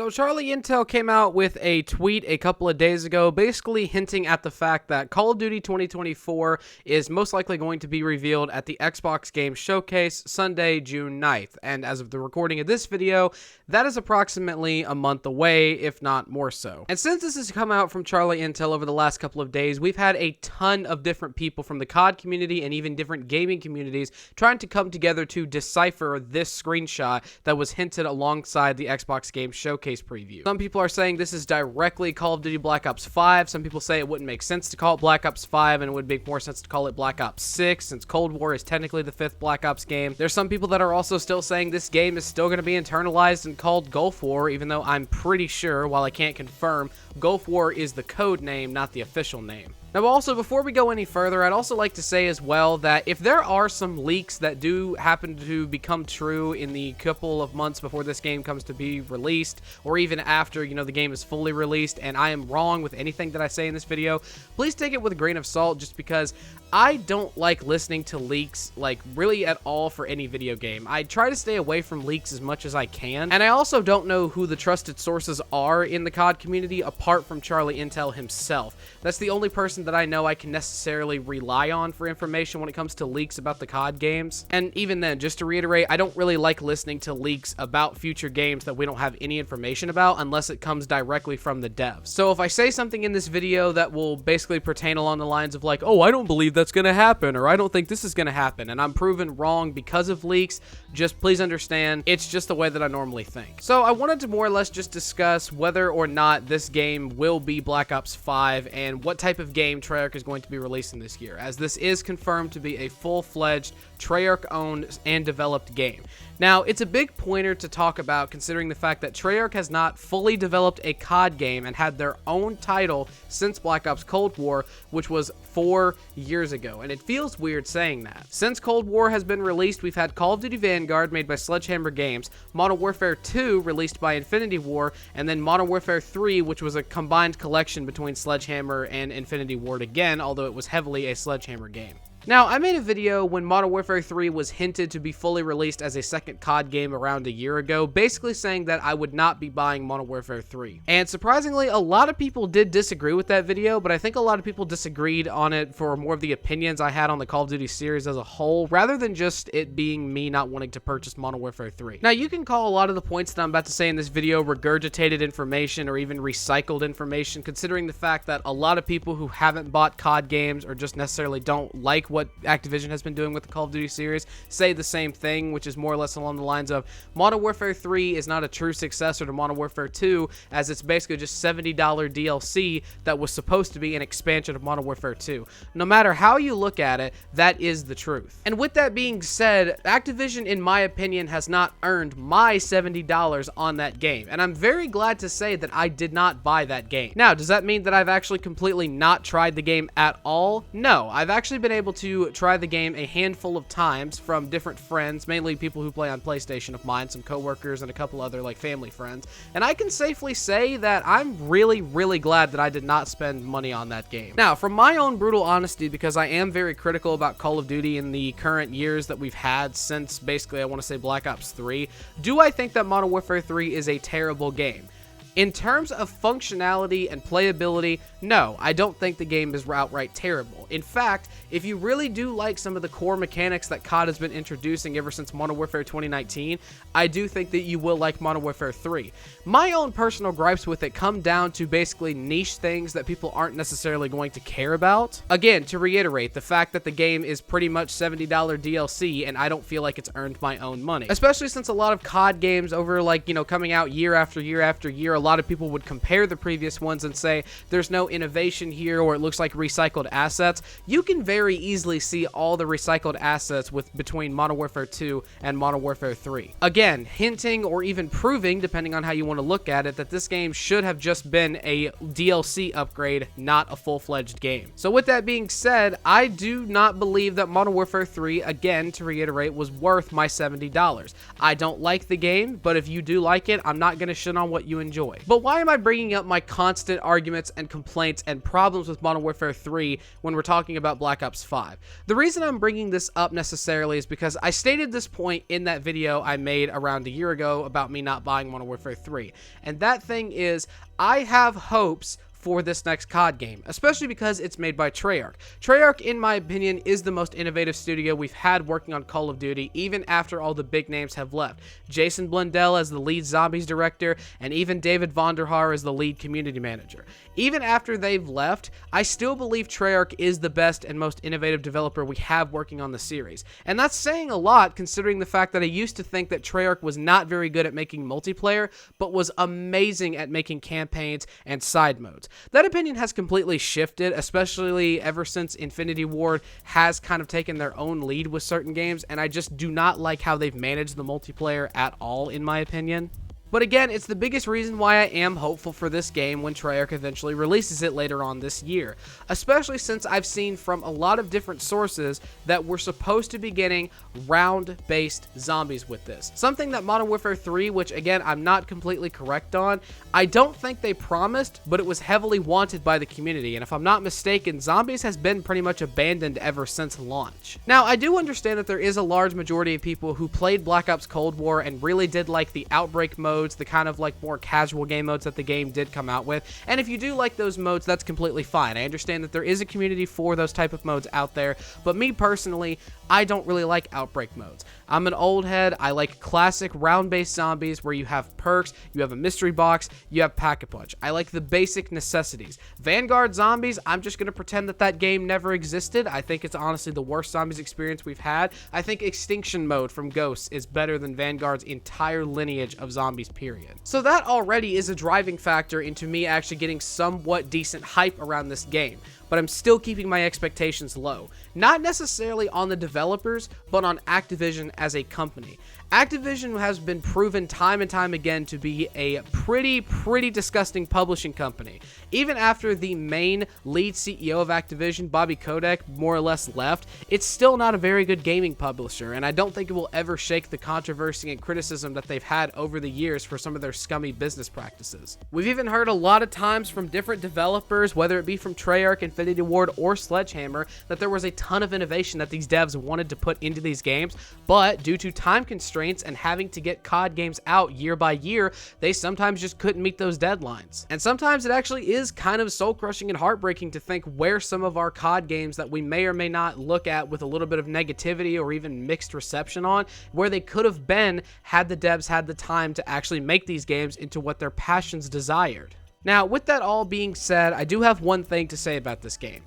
So Charlie Intel came out with a tweet a couple of days ago basically hinting at the fact that Call of Duty 2024 is most likely going to be revealed at the Xbox Game Showcase Sunday, June 9th. And as of the recording of this video, that is approximately a month away, if not more so. And since this has come out from Charlie Intel over the last couple of days, we've had a ton of different people from the COD community and even different gaming communities trying to come together to decipher this screenshot that was hinted alongside the Xbox Game Showcase preview. Some people are saying this is directly Call of Duty Black Ops 5. Some people say it wouldn't make sense to call it Black Ops 5 and it would make more sense to call it Black Ops 6 since Cold War is technically the 5th Black Ops game. There's some people that are also still saying this game is still going to be internalized and called Gulf War, even though I'm pretty sure, while I can't confirm, Gulf War is the code name, not the official name. Now also, before we go any further, I'd also like to say as well that if there are some leaks that do happen to become true in the couple of months before this game comes to be released, or even after, the game is fully released, and I am wrong with anything that I say in this video, please take it with a grain of salt, just because I don't like listening to leaks, really at all for any video game. I try to stay away from leaks as much as I can, and I also don't know who the trusted sources are in the COD community apart from Charlie Intel himself. That's the only person that I know I can necessarily rely on for information when it comes to leaks about the COD games. And even then, just to reiterate, I don't really like listening to leaks about future games that we don't have any information about unless it comes directly from the devs. So if I say something in this video that will basically pertain along the lines of oh, I don't believe that's going to happen, or I don't think this is going to happen, and I'm proven wrong because of leaks, just please understand, it's just the way that I normally think. So I wanted to more or less just discuss whether or not this game will be Black Ops 5 and what type of game Treyarch is going to be releasing this year, as this is confirmed to be a full-fledged Treyarch-owned and developed game. Now, it's a big pointer to talk about considering the fact that Treyarch has not fully developed a COD game and had their own title since Black Ops Cold War, which was 4 years ago, and it feels weird saying that. Since Cold War has been released, we've had Call of Duty Vanguard made by Sledgehammer Games, Modern Warfare 2 released by Infinity Ward, and then Modern Warfare 3, which was a combined collection between Sledgehammer and Infinity Ward again, although it was heavily a Sledgehammer game. Now, I made a video when Modern Warfare 3 was hinted to be fully released as a second COD game around a year ago, basically saying that I would not be buying Modern Warfare 3. And surprisingly, a lot of people did disagree with that video, but I think a lot of people disagreed on it for more of the opinions I had on the Call of Duty series as a whole, rather than just it being me not wanting to purchase Modern Warfare 3. Now, you can call a lot of the points that I'm about to say in this video regurgitated information or even recycled information, considering the fact that a lot of people who haven't bought COD games or just necessarily don't like what Activision has been doing with the Call of Duty series say the same thing, which is more or less along the lines of Modern Warfare 3 is not a true successor to Modern Warfare 2, as it's basically just $70 DLC that was supposed to be an expansion of Modern Warfare 2. No matter how you look at it, that is the truth. And with that being said, Activision, in my opinion, has not earned my $70 on that game, and I'm very glad to say that I did not buy that game. Now, does that mean that I've actually completely not tried the game at all? No, I've actually been able to try the game a handful of times from different friends, mainly people who play on PlayStation of mine, some coworkers, and a couple other family friends, and I can safely say that I'm really, really glad that I did not spend money on that game. Now, from my own brutal honesty, because I am very critical about Call of Duty in the current years that we've had since basically I want to say Black Ops 3, do I think that Modern Warfare 3 is a terrible game? In terms of functionality and playability, no, I don't think the game is outright terrible. In fact, if you really do like some of the core mechanics that COD has been introducing ever since Modern Warfare 2019, I do think that you will like Modern Warfare 3. My own personal gripes with it come down to basically niche things that people aren't necessarily going to care about. Again, to reiterate, the fact that the game is pretty much $70 DLC and I don't feel like it's earned my own money. Especially since a lot of COD games over coming out year after year after year, a lot of people would compare the previous ones and say there's no innovation here or it looks like recycled assets. You can very easily see all the recycled assets between Modern Warfare 2 and Modern Warfare 3. Again, hinting or even proving, depending on how you want to look at it, that this game should have just been a DLC upgrade, not a full-fledged game. So with that being said, I do not believe that Modern Warfare 3, again, to reiterate, was worth my $70. I don't like the game, but if you do like it, I'm not going to shit on what you enjoy. But why am I bringing up my constant arguments and complaints and problems with Modern Warfare 3 when we're talking about Black Ops 5. The reason I'm bringing this up necessarily is because I stated this point in that video I made around a year ago about me not buying Modern Warfare 3. And that thing is, I have hopes for this next COD game, especially because it's made by Treyarch. Treyarch, in my opinion, is the most innovative studio we've had working on Call of Duty, even after all the big names have left. Jason Blundell as the lead Zombies director, and even David Vonderhaar as the lead community manager. Even after they've left, I still believe Treyarch is the best and most innovative developer we have working on the series. And that's saying a lot, considering the fact that I used to think that Treyarch was not very good at making multiplayer, but was amazing at making campaigns and side modes. That opinion has completely shifted, especially ever since Infinity Ward has kind of taken their own lead with certain games, and I just do not like how they've managed the multiplayer at all, in my opinion. But again, it's the biggest reason why I am hopeful for this game when Treyarch eventually releases it later on this year, especially since I've seen from a lot of different sources that we're supposed to be getting round-based zombies with this. Something that Modern Warfare 3, which again, I'm not completely correct on, I don't think they promised, but it was heavily wanted by the community, and if I'm not mistaken, zombies has been pretty much abandoned ever since launch. Now, I do understand that there is a large majority of people who played Black Ops Cold War and really did like the Outbreak mode, the kind of like more casual game modes that the game did come out with, and if you do like those modes, that's completely fine. I understand that there is a community for those type of modes out there, but me personally, I don't really like Outbreak modes. I'm an old head. I like classic round-based zombies where you have perks, you have a mystery box, you have Pack-a-Punch. I like the basic necessities. Vanguard zombies, I'm just going to pretend that that game never existed. I think it's honestly the worst zombies experience we've had. I think Extinction mode from Ghosts is better than Vanguard's entire lineage of zombies, period. So that already is a driving factor into me actually getting somewhat decent hype around this game. But I'm still keeping my expectations low. Not necessarily on the developers, but on Activision as a company. Activision has been proven time and time again to be a pretty disgusting publishing company. Even after the main lead CEO of Activision, Bobby Kotick, more or less left, it's still not a very good gaming publisher, and I don't think it will ever shake the controversy and criticism that they've had over the years for some of their scummy business practices. We've even heard a lot of times from different developers, whether it be from Treyarch, Infinity Ward, or Sledgehammer, that there was a ton of innovation that these devs wanted to put into these games, but due to time constraints and having to get COD games out year by year, they sometimes just couldn't meet those deadlines. And sometimes it actually is kind of soul-crushing and heartbreaking to think where some of our COD games that we may or may not look at with a little bit of negativity or even mixed reception on, where they could have been had the devs had the time to actually make these games into what their passions desired. Now, with that all being said, I do have one thing to say about this game.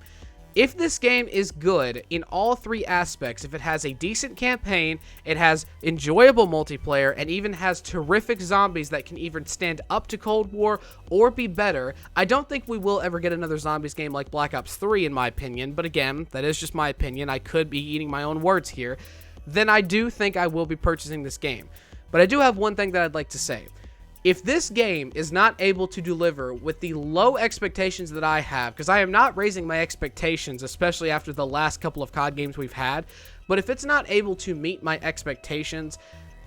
If this game is good in all three aspects, if it has a decent campaign, it has enjoyable multiplayer, and even has terrific zombies that can even stand up to Cold War or be better, I don't think we will ever get another zombies game like Black Ops 3 in my opinion, but again, that is just my opinion. I could be eating my own words here. Then I do think I will be purchasing this game. But I do have one thing that I'd like to say. If this game is not able to deliver with the low expectations that I have, because I am not raising my expectations, especially after the last couple of COD games we've had, but if it's not able to meet my expectations,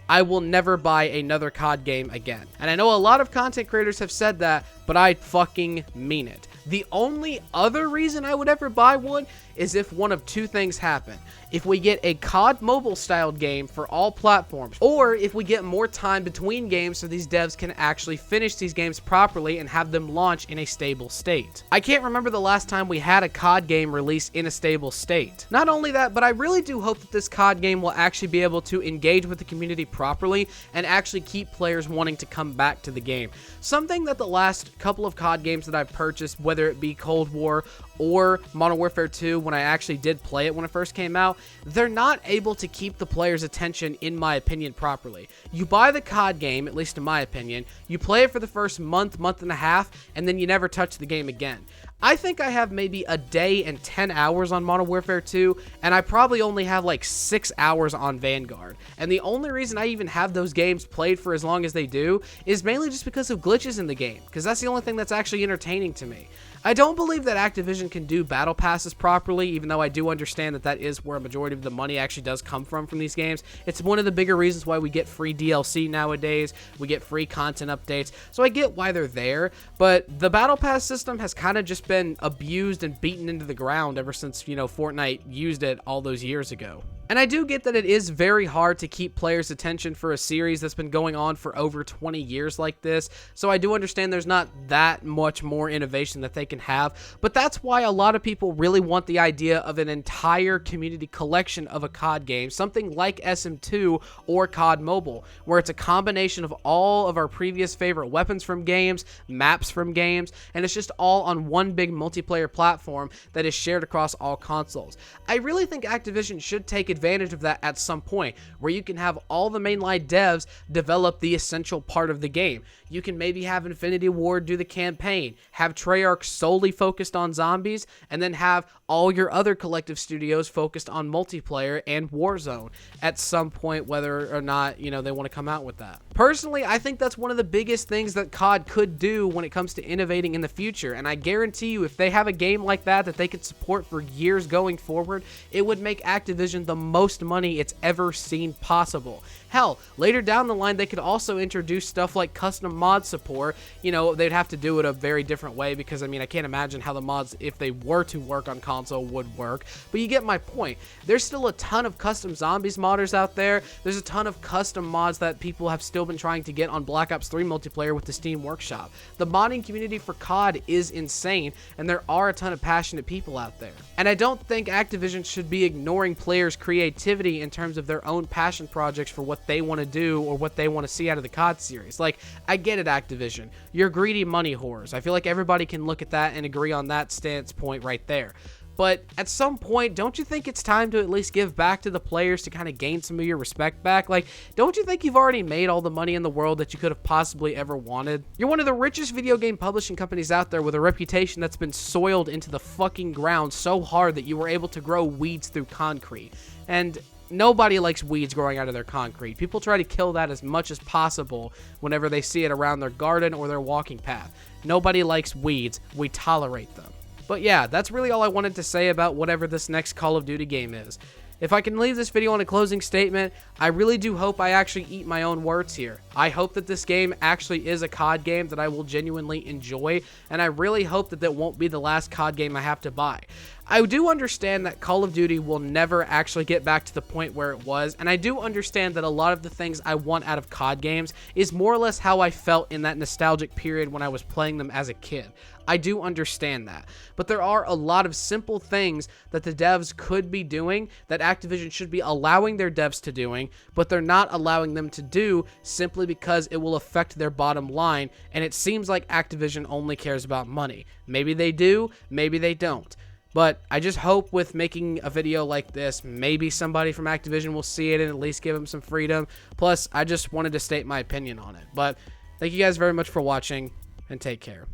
I will never buy another COD game again. And I know a lot of content creators have said that, but I fucking mean it. The only other reason I would ever buy one is if one of two things happen. If we get a COD mobile styled game for all platforms, or if we get more time between games so these devs can actually finish these games properly and have them launch in a stable state. I can't remember the last time we had a COD game released in a stable state. Not only that, but I really do hope that this COD game will actually be able to engage with the community properly and actually keep players wanting to come back to the game. Something that the last couple of COD games that I've purchased, whether it be Cold War or Modern Warfare 2, when I actually did play it when it first came out, they're not able to keep the player's attention, in my opinion, properly. You buy the COD game, at least in my opinion, you play it for the first month and a half, and then you never touch the game again. I think I have maybe a day and 10 hours on Modern Warfare 2, and I probably only have like 6 hours on Vanguard. And the only reason I even have those games played for as long as they do is mainly just because of glitches in the game, because that's the only thing that's actually entertaining to me. I don't believe that Activision can do battle passes properly, even though I do understand that that is where a majority of the money actually does come from these games. It's one of the bigger reasons why we get free DLC nowadays, we get free content updates, so I get why they're there, but the battle pass system has kind of just just been abused and beaten into the ground ever since, you know, Fortnite used it all those years ago. And I do get that it is very hard to keep players' attention for a series that's been going on for over 20 years like this, so I do understand there's not that much more innovation that they can have, but that's why a lot of people really want the idea of an entire community collection of a COD game, something like SM2 or COD Mobile, where it's a combination of all of our previous favorite weapons from games, maps from games, and it's just all on one big multiplayer platform that is shared across all consoles. I really think Activision should take advantage of that at some point, where you can have all the mainline devs develop the essential part of the game. You can maybe have Infinity Ward do the campaign, have Treyarch solely focused on zombies, and then have all your other collective studios focused on multiplayer and Warzone at some point, whether or not, you know, they want to come out with that. Personally, I think that's one of the biggest things that COD could do when it comes to innovating in the future, and I guarantee you if they have a game like that they could support for years going forward, it would make Activision the most money it's ever seen possible. Hell, later down the line, they could also introduce stuff like custom mod support. You know, they'd have to do it a very different way because, I mean, I can't imagine how the mods, if they were to work on console, would work. But you get my point. There's still a ton of custom zombies modders out there. There's a ton of custom mods that people have still been trying to get on Black Ops 3 multiplayer with the Steam Workshop. The modding community for COD is insane, and there are a ton of passionate people out there. And I don't think Activision should be ignoring players' creativity in terms of their own passion projects for what they want to do or what they want to see out of the COD series. Like, I get it, Activision. You're greedy money whores. I feel like everybody can look at that and agree on that stance point right there. But at some point, don't you think it's time to at least give back to the players to kind of gain some of your respect back? Like, don't you think you've already made all the money in the world that you could have possibly ever wanted? You're one of the richest video game publishing companies out there with a reputation that's been soiled into the fucking ground so hard that you were able to grow weeds through concrete. And nobody likes weeds growing out of their concrete. People try to kill that as much as possible whenever they see it around their garden or their walking path. Nobody likes weeds. We tolerate them. But yeah, that's really all I wanted to say about whatever this next Call of Duty game is. If I can leave this video on a closing statement, I really do hope I actually eat my own words here. I hope that this game actually is a COD game that I will genuinely enjoy, and I really hope that that won't be the last COD game I have to buy. I do understand that Call of Duty will never actually get back to the point where it was, and I do understand that a lot of the things I want out of COD games is more or less how I felt in that nostalgic period when I was playing them as a kid. I do understand that, but there are a lot of simple things that the devs could be doing that Activision should be allowing their devs to doing, but they're not allowing them to do simply because it will affect their bottom line, and it seems like Activision only cares about money. Maybe they do, maybe they don't. But I just hope with making a video like this, maybe somebody from Activision will see it and at least give them some freedom. Plus, I just wanted to state my opinion on it. But thank you guys very much for watching, and take care.